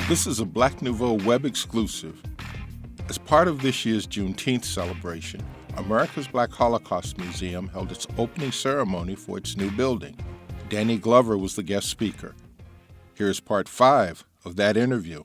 This is a Black Nouveau web exclusive. As part of this year's Juneteenth celebration, America's Black Holocaust Museum held its opening ceremony for its new building. Danny Glover was the guest speaker. Here's part 5 of that interview.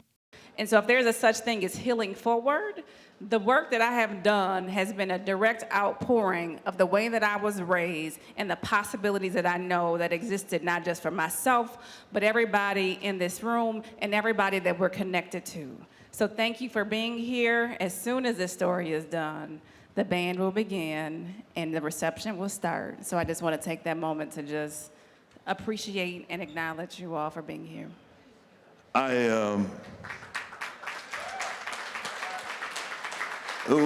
And so if there's a such thing as healing forward, the work that I have done has been a direct outpouring of the way that I was raised and the possibilities that I know that existed not just for myself, but everybody in this room and everybody that we're connected to. So thank you for being here. As soon as this story is done, the band will begin and the reception will start. So I just want to take that moment to just appreciate and acknowledge you all for being here. We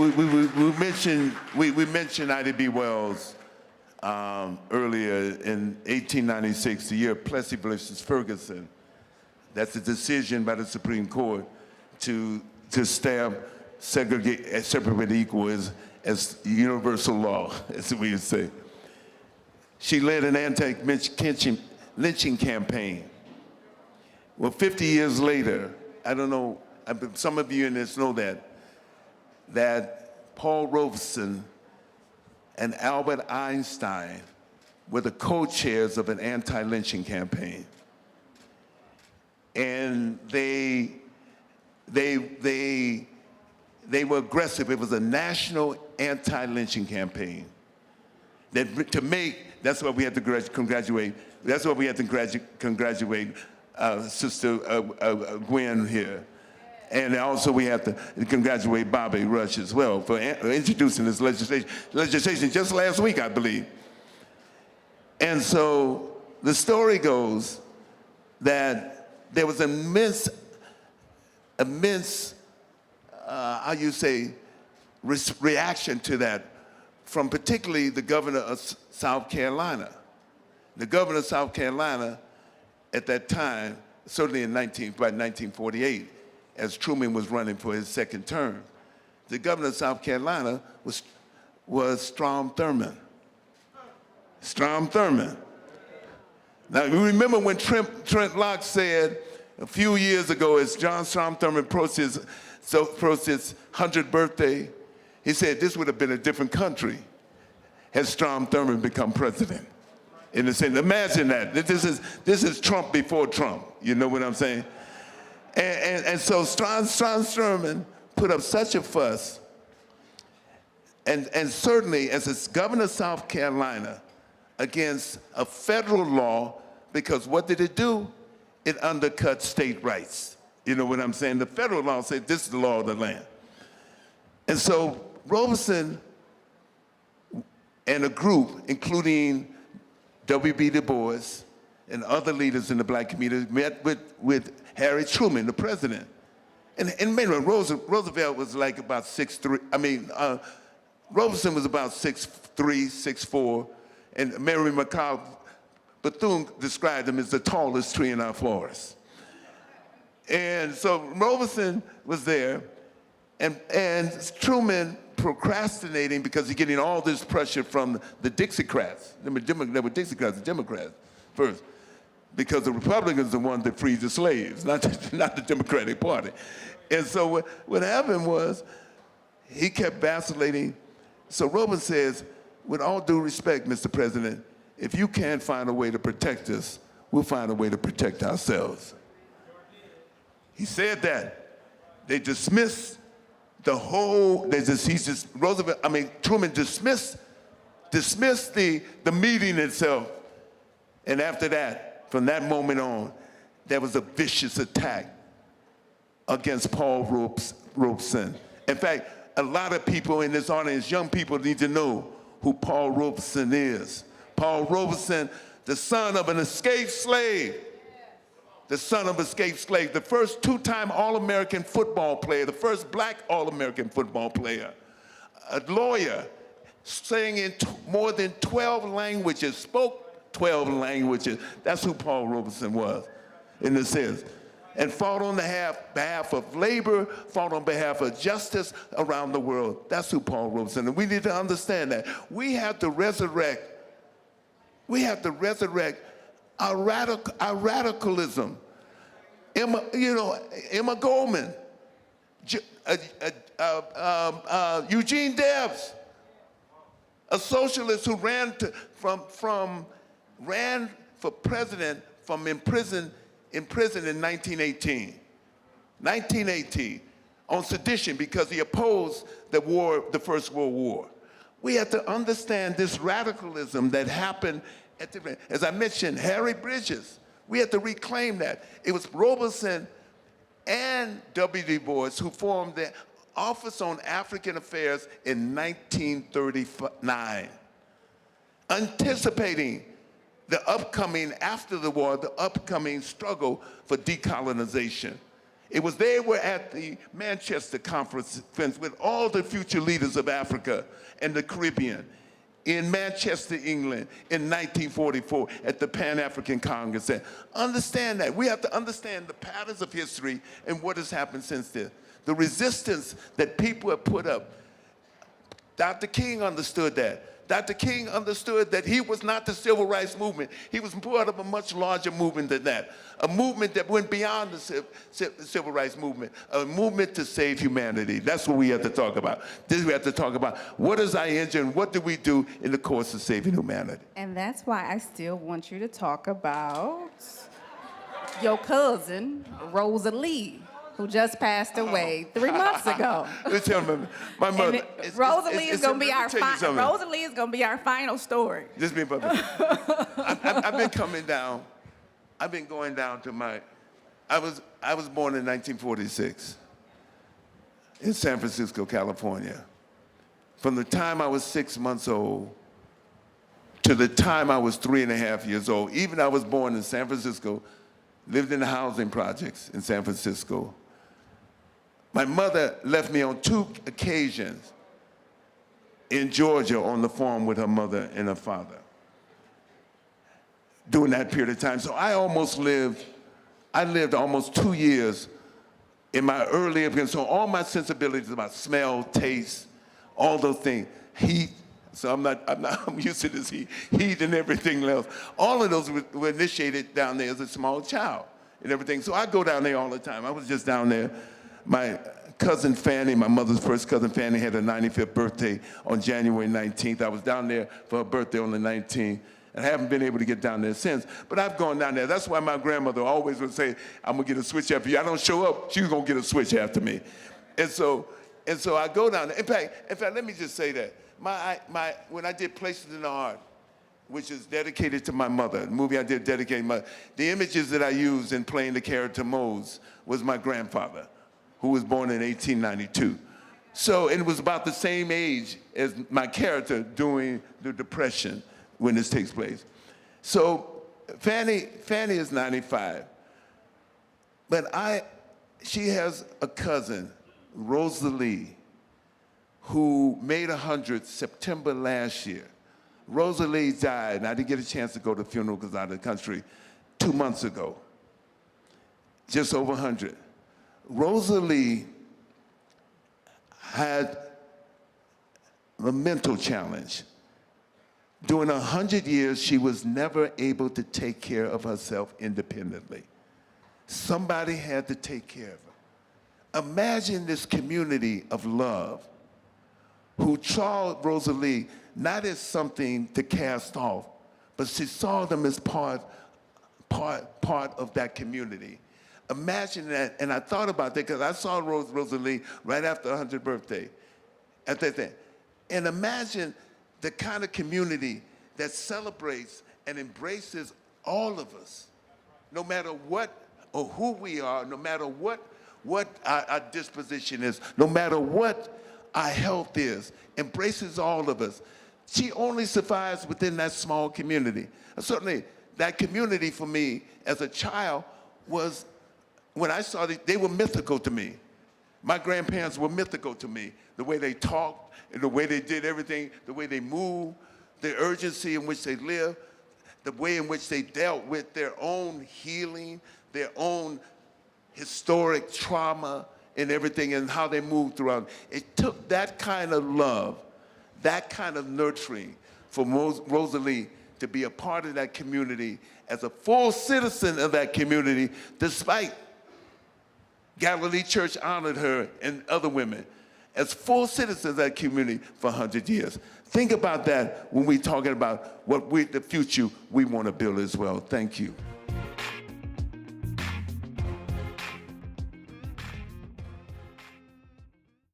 mentioned Ida B. Wells earlier in 1896, the year of Plessy versus Ferguson. That's a decision by the Supreme Court to stamp separate equal as universal law, as we would say. She led an anti-lynching campaign. Well, 50 years later, I don't know, some of you in this know that Paul Robeson and Albert Einstein were the co-chairs of an anti-lynching campaign. And they were aggressive. It was a national anti-lynching campaign. That's why we had to congratulate. That's why we had to congratulate Sister Gwen here. And also we have to congratulate Bobby Rush as well for introducing this legislation just last week, I believe. And so the story goes that there was immense, reaction to that from particularly the governor of South Carolina. The governor of South Carolina at that time, certainly by 1948, as Truman was running for his second term, the governor of South Carolina was Strom Thurmond. Strom Thurmond. Now, you remember when Trent Locke said a few years ago, as John Strom Thurmond approached his 100th birthday, he said this would have been a different country had Strom Thurmond become president. In the sense, imagine that. This is Trump before Trump. You know what I'm saying? And so Strom Thurmond put up such a fuss, and certainly as a governor of South Carolina, against a federal law, because what did it do? It undercut state rights. You know what I'm saying? The federal law said this is the law of the land. And so Robeson and a group, including W.B. Du Bois and other leaders in the black community, met with Harry Truman, the president. And remember, Roosevelt was like about 6'3". Robeson was about 6'3", 6'4", and Mary McCall Bethune described him as the tallest tree in our forest. And so Robeson was there, and Truman procrastinating because he's getting all this pressure from the Dixiecrats. There were Dixiecrats, the Democrats first, because the Republicans are the ones that freed the slaves, not the Democratic Party. And so what happened was he kept vacillating. So Robeson says, with all due respect, Mr. President, if you can't find a way to protect us, we'll find a way to protect ourselves. He said that. They dismissed the whole, Truman dismissed the meeting itself. And after that, from that moment on, there was a vicious attack against Paul Robeson. In fact, a lot of people in this audience, young people, need to know who Paul Robeson is. Paul Robeson, the son of an escaped slave. The son of an escaped slave, the first two-time All-American football player, the first black All-American football player, a lawyer, sang in more than 12 languages, spoke 12 languages. That's who Paul Robeson was, in a sense. And fought on behalf of labor, fought on behalf of justice around the world. That's who Paul Robeson is. And we need to understand that. We have to resurrect our radicalism. Emma Goldman, Eugene Debs, a socialist who ran for president from in prison in 1918. 1918, on sedition because he opposed the First World War. We have to understand this radicalism that happened as I mentioned, Harry Bridges. We have to reclaim that. It was Robeson and W. Du Bois who formed the Office on African Affairs in 1939, anticipating after the war, the upcoming struggle for decolonization. They were at the Manchester Conference with all the future leaders of Africa and the Caribbean in Manchester, England in 1944 at the Pan-African Congress. And understand that. We have to understand the patterns of history and what has happened since then. The resistance that people have put up. Dr. King understood that. Dr. King understood that he was not the civil rights movement. He was part of a much larger movement than that. A movement that went beyond the civil rights movement, a movement to save humanity. That's what we have to talk about. This we have to talk about. What is our engine? What do we do in the course of saving humanity? And that's why I still want you to talk about your cousin, Rosa Lee, who just passed away 3 months ago. Let's tell me, my mother. Rosalie is going to be our final story. This is me, brother. I've been coming down. I've been going down to I was born in 1946 in San Francisco, California. From the time I was 6 months old to the time I was 3.5 years old, even I was born in San Francisco, lived in the housing projects in San Francisco. My mother left me on 2 occasions in Georgia on the farm with her mother and her father during that period of time. So I lived almost 2 years in my early, so all my sensibilities about smell, taste, all those things, heat, so I'm used to this heat and everything else. All of those were initiated down there as a small child and everything. So I go down there all the time. I was just down there. My cousin Fanny, my mother's first cousin Fanny, had her 95th birthday on January 19th. I was down there for her birthday on the 19th. And I haven't been able to get down there since. But I've gone down there. That's why my grandmother always would say, I'm gonna get a switch after you. I don't show up, she's gonna get a switch after me. And so I go down there. In fact, let me just say that. When I did Places in the Heart, which is dedicated to my mother, the movie I did dedicated to the images that I used in playing the character Mose was my grandfather, who was born in 1892. So it was about the same age as my character during the Depression when this takes place. So Fanny is 95, but she has a cousin, Rosalie, who made 100 September last year. Rosalie died, and I didn't get a chance to go to the funeral because I was out of the country 2 months ago, just over 100. Rosalie had a mental challenge. During 100 years, she was never able to take care of herself independently. Somebody had to take care of her. Imagine this community of love who saw Rosalie not as something to cast off, but she saw them as part of that community. Imagine that, and I thought about that because I saw Rosalie right after her 100th birthday at that thing. And imagine the kind of community that celebrates and embraces all of us, no matter what or who we are, no matter what our disposition is, no matter what our health is, embraces all of us. She only survives within that small community. And certainly, that community for me as a child was, when I saw they were mythical to me. My grandparents were mythical to me. The way they talked, and the way they did everything, the way they moved, the urgency in which they lived, the way in which they dealt with their own healing, their own historic trauma and everything, and how they moved throughout. It took that kind of love, that kind of nurturing for Rosalie to be a part of that community as a full citizen of that community, despite Galilee Church honored her and other women as full citizens of that community for 100 years. Think about that when we're talking about the future we want to build as well. Thank you.